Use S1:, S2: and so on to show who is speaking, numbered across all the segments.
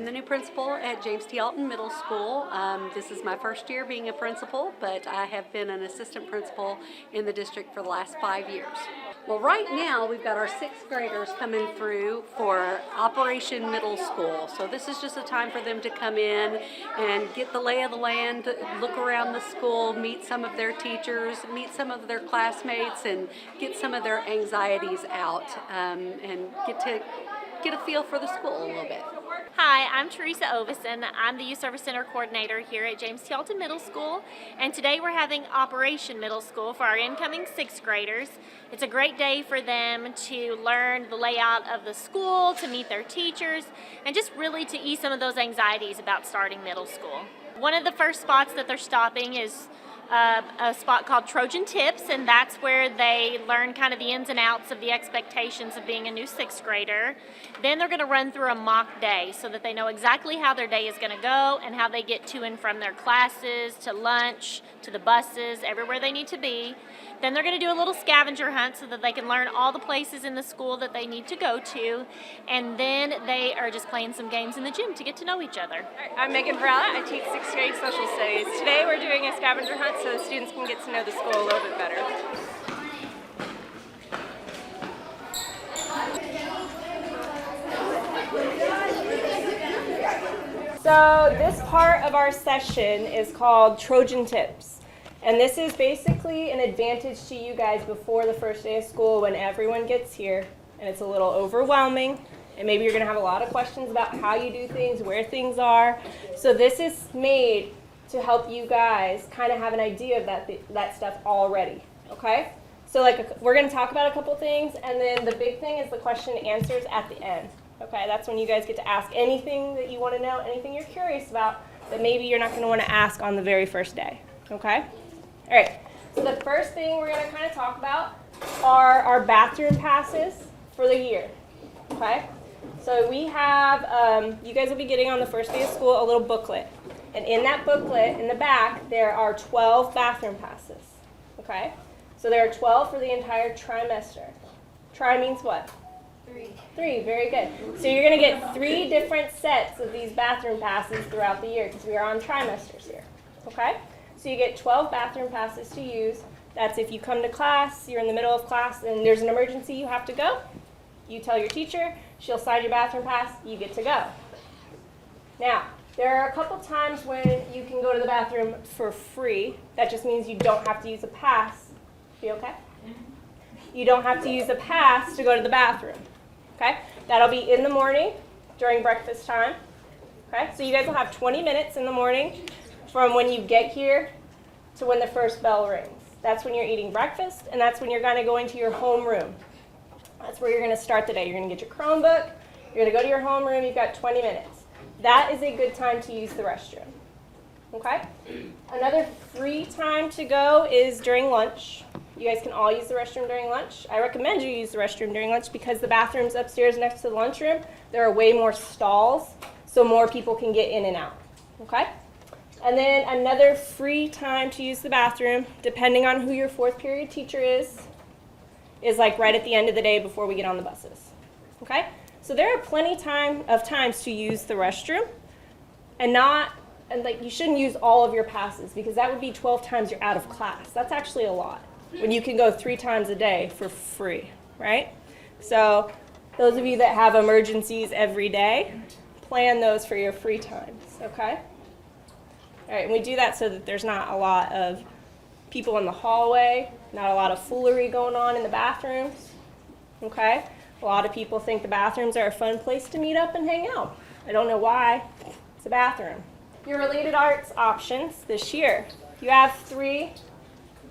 S1: the new principal at James T. Alton Middle School. This is my first year being a principal, but I have been an assistant principal in the district for the last 5 years. Well, right now we've got our 6th graders coming through for Operation Middle School. So this is just a time for them to come in and get the lay of the land, look around the school, meet some of their teachers, meet some of their classmates, and get some of their anxieties out, and get a feel for the school a little bit.
S2: Hi, I'm Teresa Ovison. I'm the Youth Service Center Coordinator here at James T. Alton Middle School, and today we're having Operation Middle School for our incoming 6th graders. It's a great day for them to learn the layout of the school, to meet their teachers, and just really to ease some of those anxieties about starting middle school. One of the first spots that they're stopping is a spot called Trojan Tips, and that's where they learn kind of the ins and outs of the expectations of being a new 6th grader. Then they're going to run through a mock day so that they know exactly how their day is going to go and how they get to and from their classes, to lunch, to the buses, everywhere they need to be. Then they're going to do a little scavenger hunt so that they can learn all the places in the school that they need to go to. And then they are just playing some games in the gym to get to know each other.
S3: I'm Megan Perala. I teach 6th grade social studies. Today we're doing a scavenger hunt so the students can get to know the school a little bit better. So this part of our session is called Trojan Tips. And this is basically an advantage to you guys before the first day of school when everyone gets here and it's a little overwhelming and maybe you're going to have a lot of questions about how you do things, where things are. So this is made to help you guys kind of have an idea of that stuff already, okay? So we're going to talk about a couple things, and then the big thing is the question and answers at the end, okay? That's when you guys get to ask anything that you want to know, anything you're curious about that maybe you're not going to want to ask on the very first day, okay? All right, so the first thing we're going to kind of talk about are our bathroom passes for the year, okay? So we have, you guys will be getting on the first day of school a little booklet. And in that booklet, in the back, there are 12 bathroom passes, okay? So there are 12 for the entire trimester. Tri means what? 3. 3, very good. So you're going to get 3 different sets of these bathroom passes throughout the year because we are on trimesters here, okay? So you get 12 bathroom passes to use. That's if you come to class, you're in the middle of class, and there's an emergency you have to go. You tell your teacher, she'll sign your bathroom pass, you get to go. Now, there are a couple times when you can go to the bathroom for free. That just means you don't have to use a pass. Be okay? You don't have to use a pass to go to the bathroom. Okay? That'll be in the morning during breakfast time. Okay? So you guys will have 20 minutes in the morning from when you get here to when the first bell rings. That's when you're eating breakfast, and that's when you're going to go into your homeroom. That's where you're going to start the day. You're going to get your Chromebook. You're going to go to your homeroom. You've got 20 minutes. That is a good time to use the restroom. Okay? Another free time to go is during lunch. You guys can all use the restroom during lunch. I recommend you use the restroom during lunch because the bathrooms upstairs next to the lunchroom, there are way more stalls, so more people can get in and out. Okay? And then another free time to use the bathroom, depending on who your 4th period teacher is like right at the end of the day before we get on the buses. Okay? So there are plenty of times to use the restroom, and you shouldn't use all of your passes because that would be 12 times you're out of class. That's actually a lot when you can go 3 times a day for free, right? So those of you that have emergencies every day, plan those for your free times, okay? All right, and we do that so that there's not a lot of people in the hallway, not a lot of foolery going on in the bathrooms, okay? A lot of people think the bathrooms are a fun place to meet up and hang out. I don't know why. It's a bathroom. Your related arts options this year. You have 3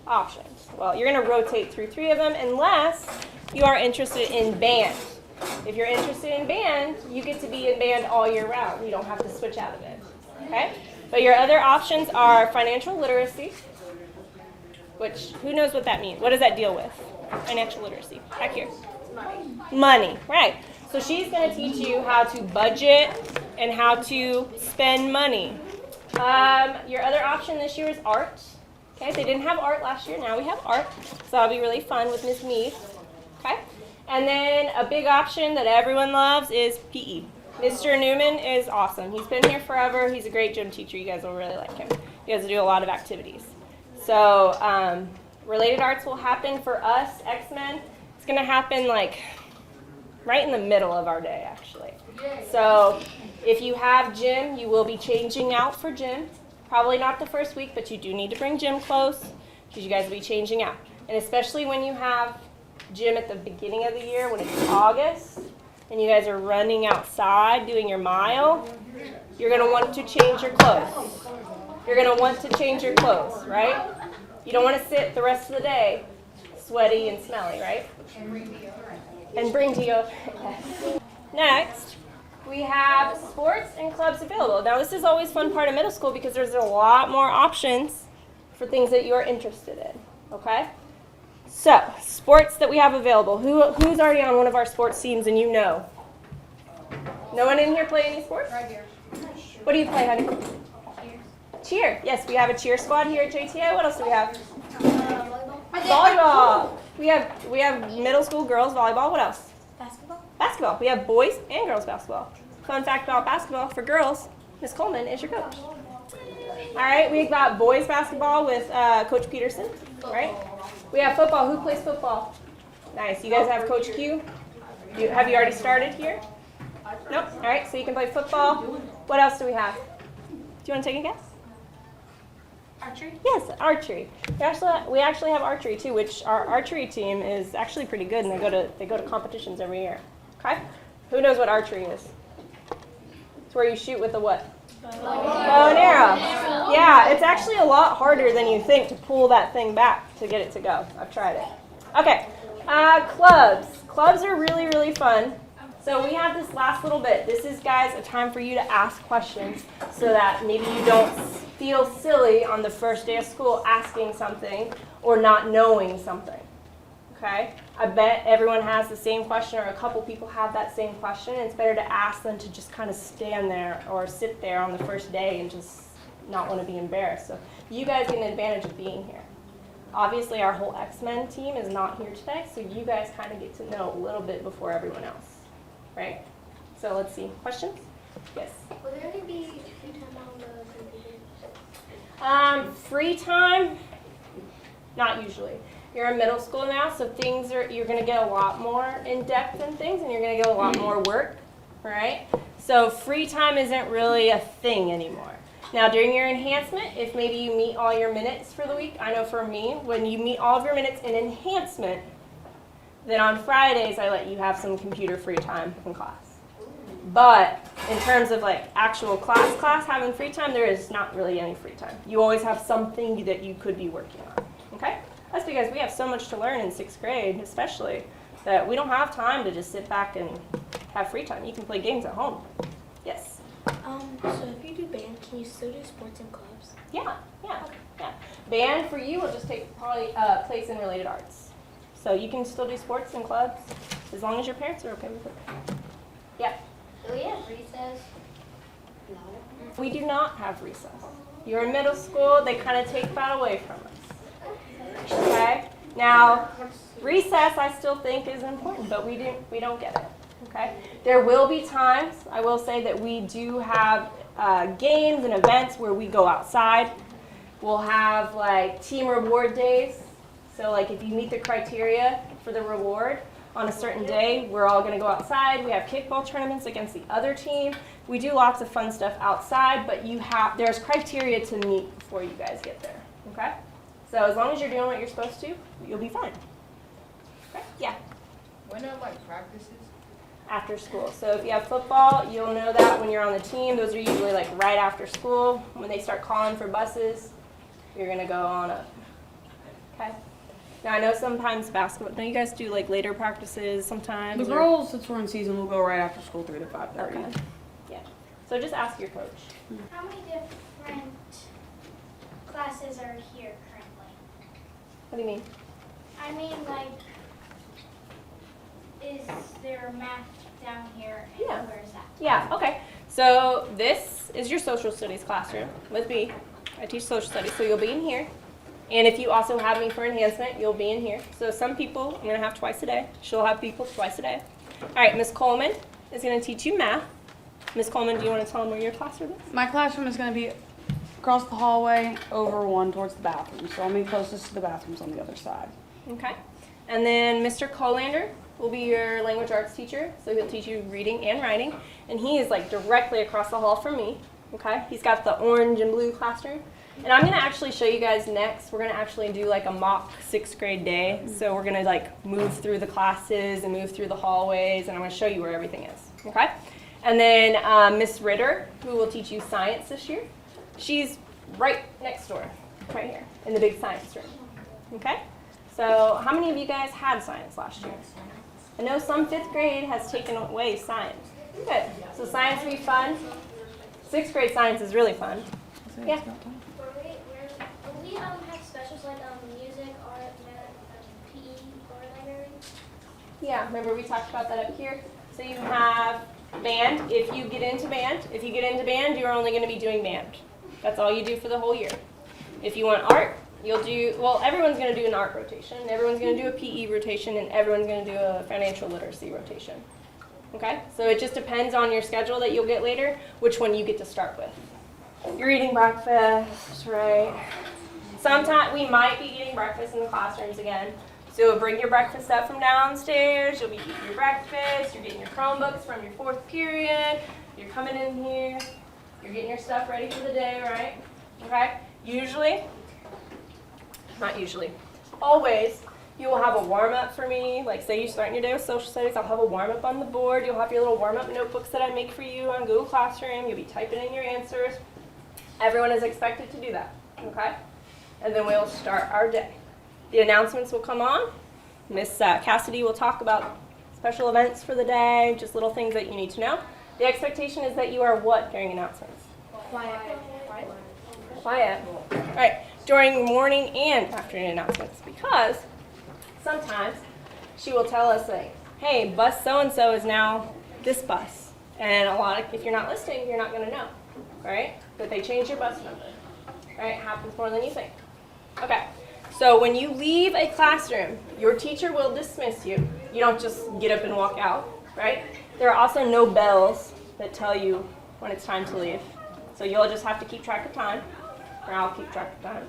S3: options. Well, you're going to rotate through 3 of them unless you are interested in band. If you're interested in band, you get to be in band all year round. You don't have to switch out of it. Okay? But your other options are financial literacy, which, who knows what that means? What does that deal with? Financial literacy. Back here. Money, right. So she's going to teach you how to budget and how to spend money. Your other option this year is art. Okay, they didn't have art last year. Now we have art. So that'll be really fun with Ms. Mead. Okay? And then a big option that everyone loves is PE. Mr. Newman is awesome. He's been here forever. He's a great gym teacher. You guys will really like him. You guys do a lot of activities. So related arts will happen for us, X-Men. It's going to happen like right in the middle of our day, actually. So if you have gym, you will be changing out for gym. Probably not the first week, but you do need to bring gym clothes because you guys will be changing out. And especially when you have gym at the beginning of the year, when it's August, and you guys are running outside doing your mile, you're going to want to change your clothes. You're going to want to change your clothes, right? You don't want to sit the rest of the day sweaty and smelly, right? And bring deodorant. Next, we have sports and clubs available. Now, this is always a fun part of middle school because there's a lot more options for things that you are interested in, okay? So, sports that we have available. Who's already on one of our sports teams and you know? No one in here play any sports?
S4: Right here.
S3: What do you play, honey? Cheer. Yes, we have a cheer squad here at JTA. What else do we have? Volleyball. We have middle school girls volleyball. What else?
S4: Basketball.
S3: Basketball. We have boys and girls basketball. Fun fact about basketball for girls, Miss Coleman is your coach. All right, we've got boys basketball with Coach Peterson, right? We have football. Who plays football? Nice. You guys have Coach Q? Have you already started here? Nope. All right, so you can play football. What else do we have? Do you want to take a guess?
S4: Archery.
S3: Yes, archery. We actually have archery too, which our archery team is actually pretty good, and they go to competitions every year. Okay. Who knows what archery is? It's where you shoot with a what? Bow and arrow. Yeah, it's actually a lot harder than you think to pull that thing back to get it to go. I've tried it. Okay. Clubs. Clubs are really, really fun. So we have this last little bit. This is, guys, a time for you to ask questions so that maybe you don't feel silly on the first day of school asking something or not knowing something. Okay? I bet everyone has the same question, or a couple people have that same question, and it's better to ask than to just kind of stand there or sit there on the first day and just not want to be embarrassed. So you guys get an advantage of being here. Obviously, our whole X-Men team is not here today, so you guys kind of get to know a little bit before everyone else. Right? So let's see. Questions? Yes?
S4: Will there only be free time on the computer?
S3: Free time? Not usually. You're in middle school now, so you're going to get a lot more in depth in things, and you're going to get a lot more work, right? So free time isn't really a thing anymore. Now, during your enhancement, if maybe you meet all your minutes for the week, I know for me, when you meet all of your minutes in enhancement, then on Fridays, I let you have some computer free time in class. But in terms of like actual class having free time, there is not really any free time. You always have something that you could be working on, okay? That's because we have so much to learn in 6th grade, especially, that we don't have time to just sit back and have free time. You can play games at home. Yes?
S4: So if you do band, can you still do sports and clubs?
S3: Yeah. Band for you will just take probably place in related arts. So you can still do sports and clubs as long as your parents are okay with it. Yeah.
S4: Do we have recess? No.
S3: We do not have recess. You're in middle school, they kind of take that away from us. Okay? Now, recess I still think is important, but we don't get it. Okay? There will be times, I will say, that we do have games and events where we go outside. We'll have like team reward days. So like if you meet the criteria for the reward on a certain day, we're all going to go outside. We have kickball tournaments against the other team. We do lots of fun stuff outside, but there's criteria to meet before you guys get there. Okay? So as long as you're doing what you're supposed to, you'll be fine. Okay? Yeah.
S5: When are like practices?
S3: After school. So if you have football, you'll know that when you're on the team. Those are usually like right after school. When they start calling for buses, you're going to go on up. Okay? Now, I know sometimes basketball, don't you guys do like later practices sometimes?
S5: The girls, since we're in season, will go right after school 3 to 5:30.
S3: Okay. Yeah. So just ask your coach.
S6: How many different classes are here currently?
S3: What do you mean?
S6: I mean, like, is there math down here and
S3: Yeah.
S6: where is that?
S3: Yeah, okay. So this is your social studies classroom with me. I teach social studies, so you'll be in here. And if you also have me for enhancement, you'll be in here. So some people I'm going to have twice a day. She'll have people twice a day. All right, Miss Coleman is going to teach you math. Ms. Coleman, do you want to tell them where your classroom is?
S5: My classroom is going to be across the hallway, over one towards the bathroom. So I'll be closest to the bathrooms on the other side.
S3: Okay. And then Mr. Colander will be your language arts teacher. So he'll teach you reading and writing. And he is like directly across the hall from me. Okay. He's got the orange and blue classroom. And I'm going to actually show you guys next. We're going to actually do like a mock 6th grade day. So we're going to like move through the classes and move through the hallways. And I'm going to show you where everything is. Okay. And then Miss Ritter, who will teach you science this year. She's right next door, right here, in the big science room. Okay? So how many of you guys had science last year? I know some 5th grade has taken away science. Good. So science will be fun. 6th grade science is really fun. Yeah.
S6: Will we have specials like music, art, math, PE, or library?
S3: Yeah, remember we talked about that up here? So you have band. If you get into band, you're only going to be doing band. That's all you do for the whole year. If you want art, you'll do, well, everyone's going to do an art rotation, everyone's going to do a PE rotation, and everyone's going to do a financial literacy rotation. Okay? So it just depends on your schedule that you'll get later, which one you get to start with. You're eating breakfast, right? Sometimes we might be eating breakfast in the classrooms again. So bring your breakfast up from downstairs, you'll be eating your breakfast, you're getting your Chromebooks from your 4th period, you're coming in here, you're getting your stuff ready for the day, right? Okay? Always, you will have a warm-up for me. Like say you start your day with social studies, I'll have a warm-up on the board. You'll have your little warm-up notebooks that I make for you on Google Classroom. You'll be typing in your answers. Everyone is expected to do that, okay? And then we'll start our day. The announcements will come on. Miss Cassidy will talk about special events for the day, just little things that you need to know. The expectation is that you are what during announcements? Quiet. All right. During morning and afternoon announcements, because sometimes she will tell us like, hey, bus so-and-so is now this bus. And if you're not listening, you're not going to know, right? But they change your bus number, right? It happens more than you think. Okay. So when you leave a classroom, your teacher will dismiss you. You don't just get up and walk out, right? There are also no bells that tell you when it's time to leave. So you'll just have to keep track of time, or I'll keep track of time.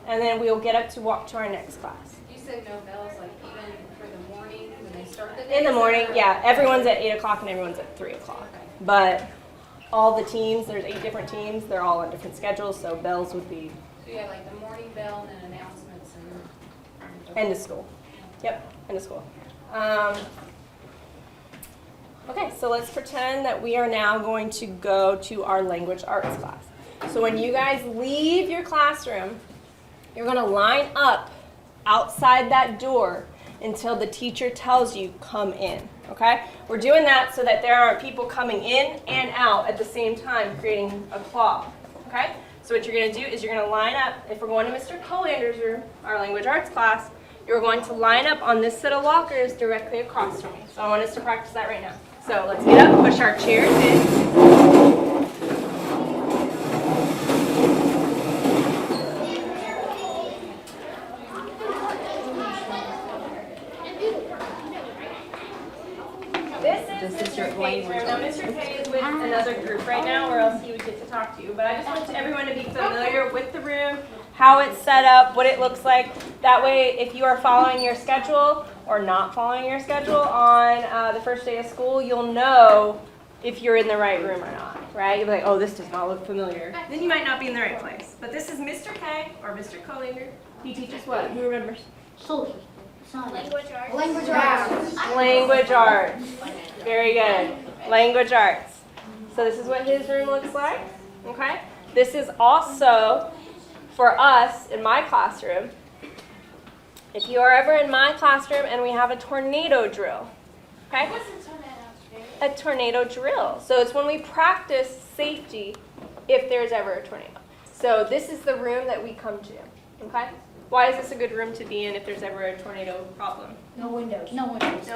S3: And then we'll get up to walk to our next class.
S7: You said no bells, like even for the morning when they start the day?
S3: In the morning, yeah. Everyone's at 8 o'clock and everyone's at 3 o'clock.
S7: Okay.
S3: But all the teams, there's 8 different teams. They're all on different schedules, so bells would be
S7: So you have like the morning bell and then announcements and...
S3: end of school. Yep, end of school. Okay, so let's pretend that we are now going to go to our language arts class. So when you guys leave your classroom, you're going to line up outside that door until the teacher tells you come in, okay? We're doing that so that there aren't people coming in and out at the same time creating a clog, okay? So what you're going to do is you're going to line up, if we're going to Mr. Colander's room, our language arts class, you're going to line up on this set of lockers directly across from me. So I want us to practice that right now. So let's get up, push our chairs in. This is Mr. K's room. Now Mr. K is with another group right now, or else he would get to talk to you. But I just want everyone to be familiar with the room, how it's set up, what it looks like. That way, if you are following your schedule or not following your schedule on the first day of school, you'll know if you're in the right room or not, right? You'll be like, oh, this does not look familiar. Then you might not be in the right place. But this is Mr. K, or Mr. Colander. He teaches what? Who remembers?
S6: Language arts.
S3: Language arts. Very good. Language arts. So this is what his room looks like. Okay? This is also for us in my classroom. If you are ever in my classroom and we have a tornado drill. Okay? A tornado drill. So it's when we practice safety if there's ever a tornado. So this is the room that we come to. Okay? Why is this a good room to be in if there's ever a tornado problem?
S4: No windows.
S3: No windows,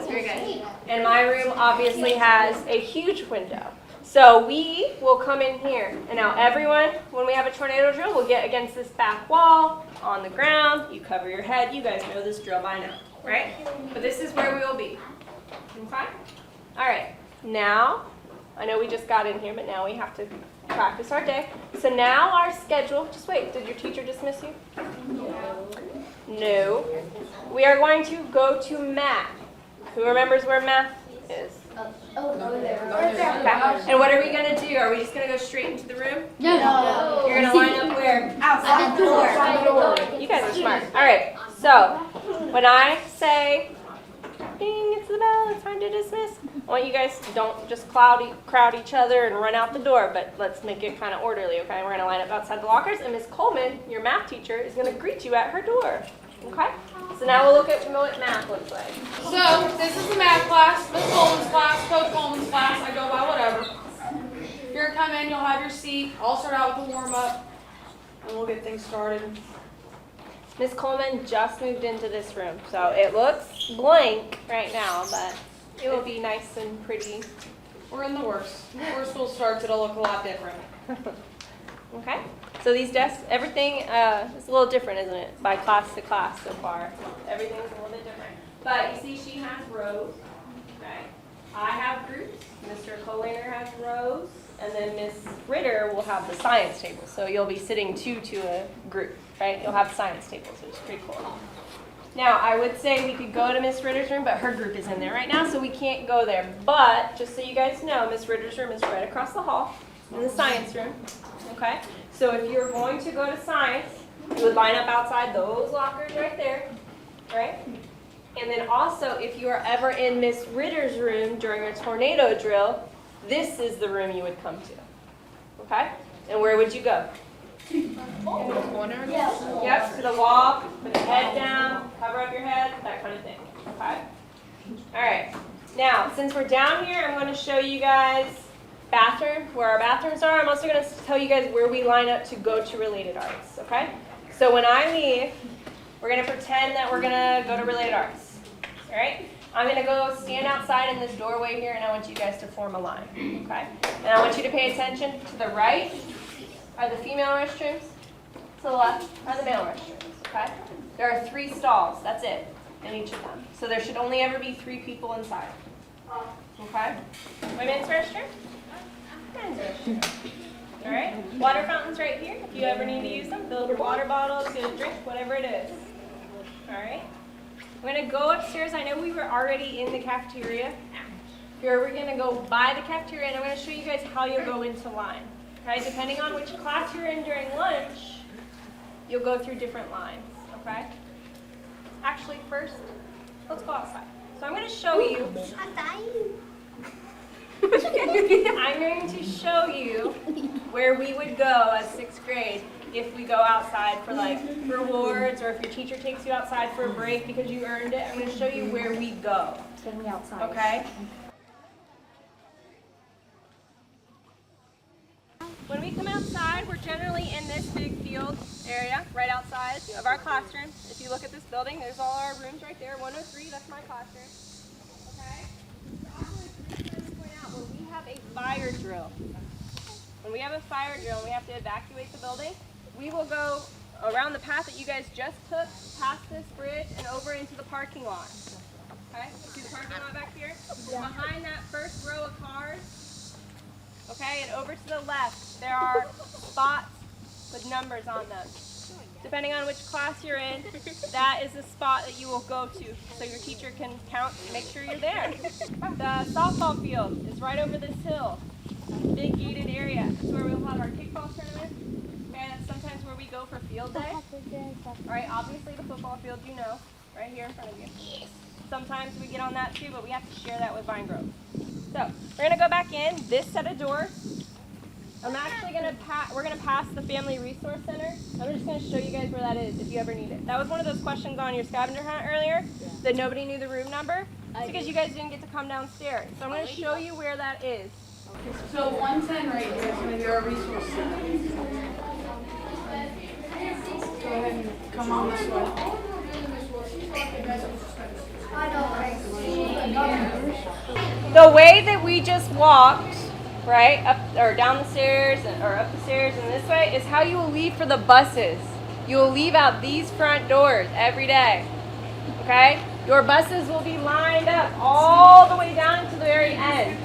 S3: very good. And my room obviously has a huge window. So we will come in here. And now everyone, when we have a tornado drill, will get against this back wall, on the ground. You cover your head. You guys know this drill by now, right? But this is where we will be. Okay? All right. Now, I know we just got in here, but now we have to practice our day. So now our schedule, just wait, did your teacher dismiss you? No. We are going to go to math. Who remembers where math is? Okay. And what are we going to do? Are we just going to go straight into the room?
S6: No.
S3: You're going to line up where?
S6: Outside the door.
S3: You guys are smart. All right. So when I say, ding, it's the bell, it's time to dismiss, I want you guys to don't just crowd each other and run out the door, but let's make it kind of orderly, okay? We're going to line up outside the lockers, and Miss Coleman, your math teacher, is going to greet you at her door, okay? So now we'll look at what math looks like.
S5: So, this is the math class, Miss Coleman's class, Coach Coleman's class, I go by whatever. If you're come in, you'll have your seat. I'll start out with the warm-up, and we'll get things started.
S3: Miss Coleman just moved into this room, so it looks blank right now, but it will be nice and pretty.
S5: We're in the works. Before school starts, it'll look a lot different.
S3: Okay? So these desks, everything is a little different, isn't it? By class to class so far. Everything's a little bit different. But you see she has rows, okay? I have groups. Mr. Colaner has rows. And then Miss Ritter will have the science table. So you'll be sitting two to a group, right? You'll have science tables, which is pretty cool. Now, I would say we could go to Miss Ritter's room, but her group is in there right now, so we can't go there. But just so you guys know, Miss Ritter's room is right across the hall in the science room, okay? So if you're going to go to science, you would line up outside those lockers right there, right? And then also, if you are ever in Miss Ritter's room during a tornado drill, this is the room you would come to, okay? And where would you go? In the corner? Yep, to the wall, put your head down, cover up your head, that kind of thing, okay? All right, now, since we're down here, I'm going to show you guys where our bathrooms are. I'm also going to tell you guys where we line up to go to Related Arts, okay? So when I leave, we're going to pretend that we're going to go to Related Arts, all right? I'm going to go stand outside in this doorway here, and I want you guys to form a line, okay? And I want you to pay attention. To the right are the female restrooms. To the left are the male restrooms, okay? There are 3 stalls, that's it, in each of them. So there should only ever be 3 people inside, okay? Women's restroom? Men's restroom. All right? Water fountains right here. If you ever need to use them, fill up your water bottles, get a drink, whatever it is. All right? We're going to go upstairs. I know we were already in the cafeteria. Here we're going to go by the cafeteria, and I'm going to show you guys how you'll go into line. Okay? Depending on which class you're in during lunch, you'll go through different lines. Okay? Actually, first, let's go outside. So I'm going to show you. I'm going to show you where we would go as 6th grade if we go outside for like rewards, or if your teacher takes you outside for a break because you earned it. I'm going to show you where we go. Okay? When we come outside, we're generally in this big field area right outside of our classroom. If you look at this building, there's all our rooms right there. 103, that's my classroom. Okay? When we have a fire drill, and we have to evacuate the building, we will go around the path that you guys just took, past this bridge, and over into the parking lot. Okay? See the parking lot back here? Behind that first row of cars, okay, and over to the left, there are spots with numbers on them. Depending on which class you're in, that is the spot that you will go to, so your teacher can count and make sure you're there. The softball field is right over this hill. Big gated area. That's where we'll have our kickball tournament. Okay, that's sometimes where we go for field day. Alright, obviously the football field you know, right here in front of you. Sometimes we get on that too, but we have to share that with Vine Grove. So, we're going to go back in this set of doors. I'm actually going to we're going to pass the Family Resource Center. I'm just going to show you guys where that is if you ever need it. That was one of those questions on your scavenger hunt earlier, that nobody knew the room number. It's because you guys didn't get to come downstairs. So I'm going to show you where that is.
S5: So 110 right here is going to be our resource center. Go ahead and come on this way.
S3: The way that we just walked, right, up or down the stairs or up the stairs and this way is how you will leave for the buses. You will leave out these front doors every day. Okay? Your buses will be lined up all the way down to the very end.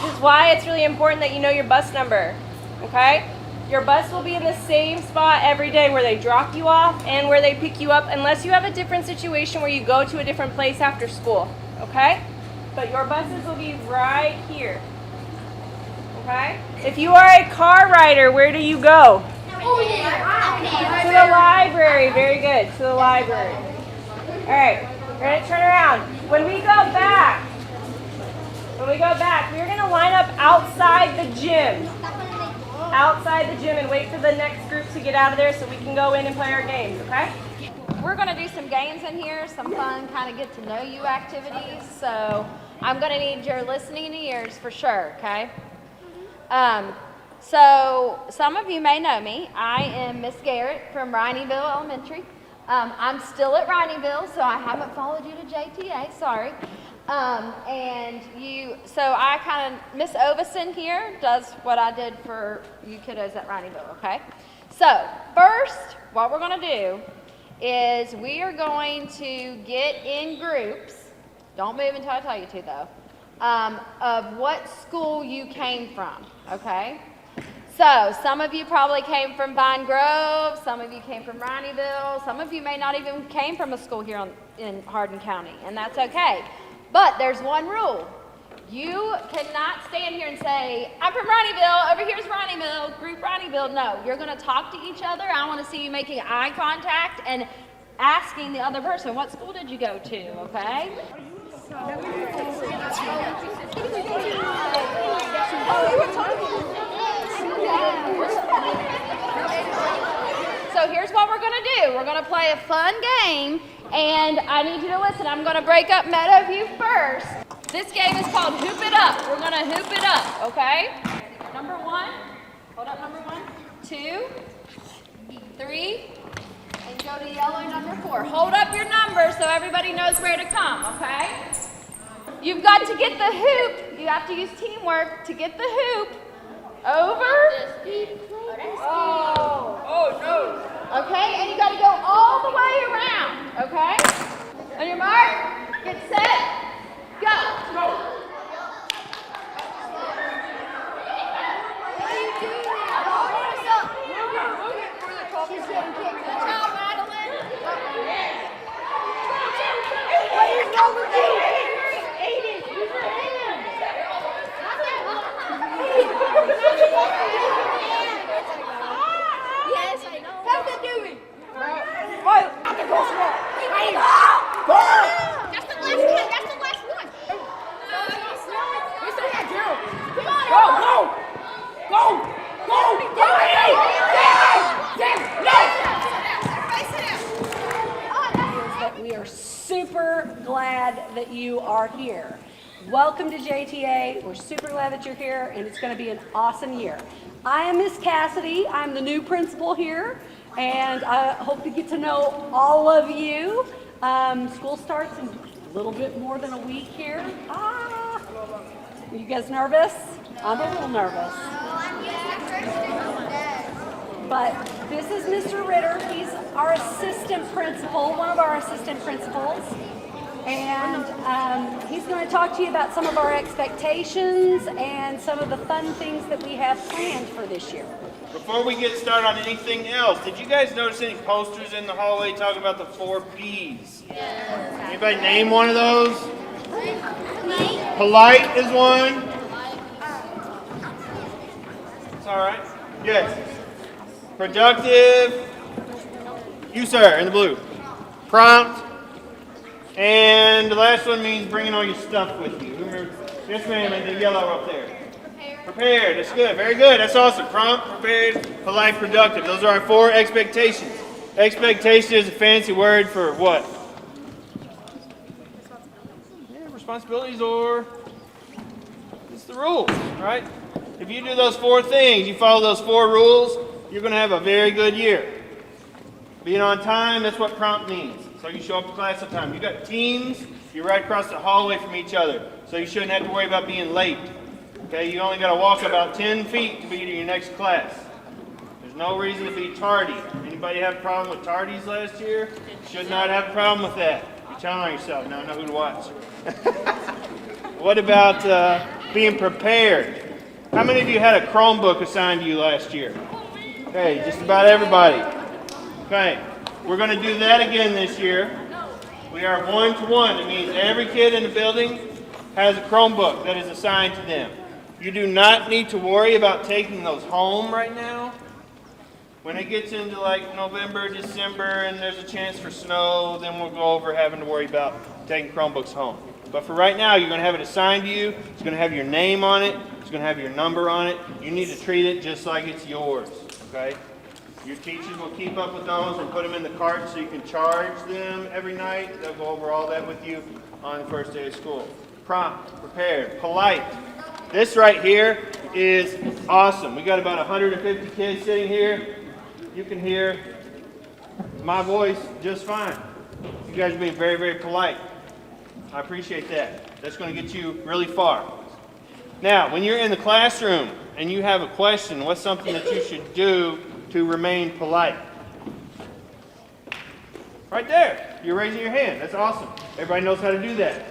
S3: which is why it's really important that you know your bus number, okay? Your bus will be in the same spot every day where they drop you off and where they pick you up, unless you have a different situation where you go to a different place after school, okay? But your buses will be right here, okay? If you are a car rider, where do you go? To the library. Very good. To the library. All right. We're going to turn around. When we go back, we're going to line up outside the gym. Outside the gym and wait for the next group to get out of there so we can go in and play our games, okay?
S8: We're going to do some games in here, some fun kind of get to know you activities. So I'm going to need your listening ears for sure, okay? So some of you may know me. I am Miss Garrett from Rineyville Elementary. I'm still at Rineyville, so I haven't followed you to JTA, sorry. So I kind of, Miss Ovison here does what I did for you kiddos at Rineyville, okay? So first, what we're going to do is we are going to get in groups, don't move until I tell you to though, of what school you came from, okay? So some of you probably came from Vine Grove, some of you came from Rineyville, some of you may not even came from a school here in Hardin County, and that's okay. But there's one rule. You cannot stand here and say, I'm from Rineyville, over here's Rineyville, group Rineyville. No, you're going to talk to each other. I want to see you making eye contact and asking the other person, what school did you go to, okay? So here's what we're going to do. We're going to play a fun game, and I need you to listen. I'm going to break up Meadowview first. This game is called Hoop It Up. We're going to hoop it up, okay? Number one. Hold up, number 1, 2, 3, and go to yellow number 4. Hold up your numbers so everybody knows where to come, okay? You've got to get the hoop. You have to use teamwork to get the hoop over. Oh no. Okay, and you got to go all the way around, okay? On your mark, get set, go. Good job, Madeline. What is wrong with you? Aiden, use your hands. Yes, I know. How's it doing? That's the last one. That's the last one. We still got Gerald. Come on. Go.
S1: We are super glad that you are here. Welcome to JTA. We're super glad that you're here, and it's going to be an awesome year. I am Miss Cassidy. I'm the new principal here, and I hope to get to know all of you. School starts in a little bit more than a week here. Are you guys nervous? I'm a little nervous. But this is Mr. Ritter. He's our assistant principal, one of our assistant principals. And he's going to talk to you about some of our expectations and some of the fun things that we have planned for this year.
S9: Before we get started on anything else, did you guys notice any posters in the hallway talking about the 4 P's? Yeah. Anybody name one of those? Polite is one. It's all right. Yes. Productive. You, sir, in the blue. Prompt. And the last one means bringing all your stuff with you. Yes, ma'am, and the yellow up there. Prepared. That's good. Very good. That's awesome. Prompt, prepared, polite, productive. Those are our 4 expectations. Expectation is a fancy word for what? Responsibilities, or it's the rules, right? If you do those 4 things, you follow those 4 rules, you're going to have a very good year. Being on time, that's what prompt means. So you show up to class on time. You got teams, you're right across the hallway from each other. So you shouldn't have to worry about being late. Okay, you only got to walk about 10 feet to be to your next class. There's no reason to be tardy. Anybody have a problem with tardies last year? Should not have a problem with that. You're telling on yourself. Now I know who to watch. What about being prepared. How many of you had a Chromebook assigned to you last year? Okay, just about everybody. Okay, we're going to do that again this year. We are 1-to-1. It means every kid in the building has a Chromebook that is assigned to them. You do not need to worry about taking those home right now. When it gets into like November, December, and there's a chance for snow, then we'll go over having to worry about taking Chromebooks home. But for right now, you're going to have it assigned to you. It's going to have your name on it. It's going to have your number on it. You need to treat it just like it's yours, okay? Your teachers will keep up with those and put them in the cart so you can charge them every night. They'll go over all that with you on the first day of school. Prompt, prepared, polite. This right here is awesome. We got about 150 kids sitting here. You can hear my voice just fine. You guys are being very, very polite. I appreciate that. That's going to get you really far. Now, when you're in the classroom and you have a question, what's something that you should do to remain polite? Right there. You're raising your hand. That's awesome. Everybody knows how to do that.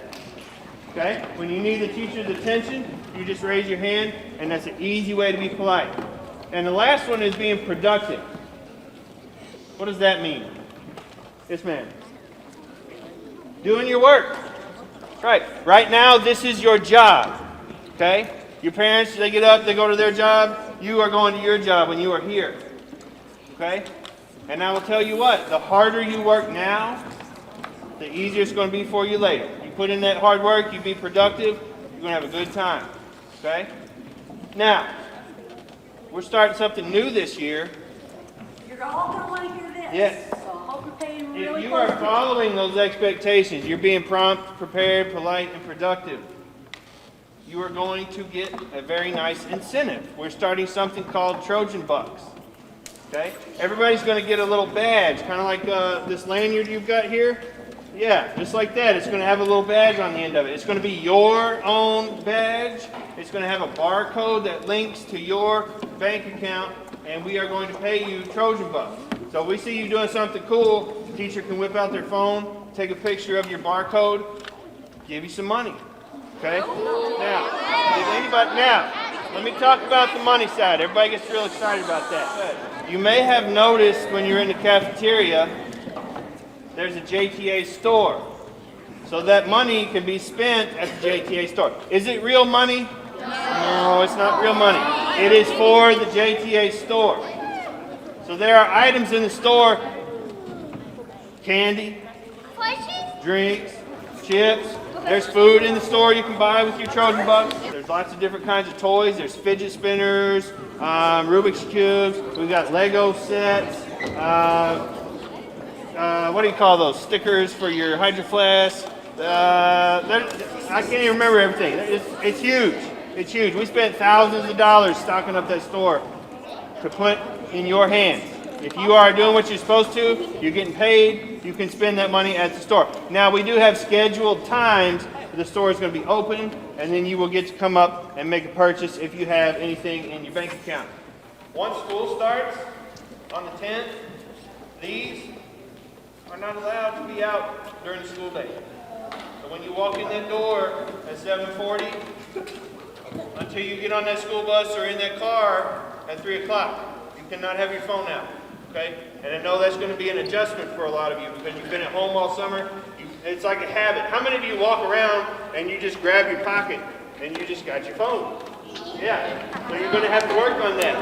S9: Okay? When you need the teacher's attention, you just raise your hand, and that's an easy way to be polite. And the last one is being productive. What does that mean? Yes, ma'am. Doing your work. Right. Right now, this is your job. Okay? Your parents, they get up, they go to their job. You are going to your job when you are here. Okay? And I will tell you what, the harder you work now, the easier it's going to be for you later. You put in that hard work, you be productive, you're going to have a good time. Okay? Now, we're starting something new this year.
S1: You're all going to want to hear this.
S9: Yes.
S1: So I hope you're paying really
S9: If you
S1: close
S9: are following those expectations, you're being prompt, prepared, polite, and productive, you are going to get a very nice incentive. We're starting something called Trojan Bucks. Okay? Everybody's going to get a little badge, kind of like this lanyard you've got here. Yeah, just like that. It's going to have a little badge on the end of it. It's going to be your own badge. It's going to have a barcode that links to your bank account, and we are going to pay you Trojan Bucks. So if we see you doing something cool, the teacher can whip out their phone, take a picture of your barcode, give you some money. Okay? Now, let me talk about the money side. Everybody gets real excited about that. You may have noticed when you're in the cafeteria, there's a JTA store. So that money can be spent at the JTA store. Is it real money? No, it's not real money. It is for the JTA store. So there are items in the store, candy, drinks, chips. There's food in the store you can buy with your Trojan Bucks. There's lots of different kinds of toys. There's fidget spinners, Rubik's Cubes. We've got Lego sets. What do you call those? Stickers for your Hydro Flask. I can't even remember everything. It's huge. It's huge. We spent thousands of dollars stocking up that store to put in your hands. If you are doing what you're supposed to, you're getting paid, you can spend that money at the store. Now, we do have scheduled times the store is going to be open, and then you will get to come up and make a purchase if you have anything in your bank account. Once school starts on the 10th, these are not allowed to be out during the school day. So when you walk in that door at 7:40, until you get on that school bus or in that car at 3 o'clock, you cannot have your phone out. Okay? And I know that's going to be an adjustment for a lot of you because you've been at home all summer. It's like a habit. How many of you walk around and you just grab your pocket and you just got your phone? Yeah. So you're going to have to work on that.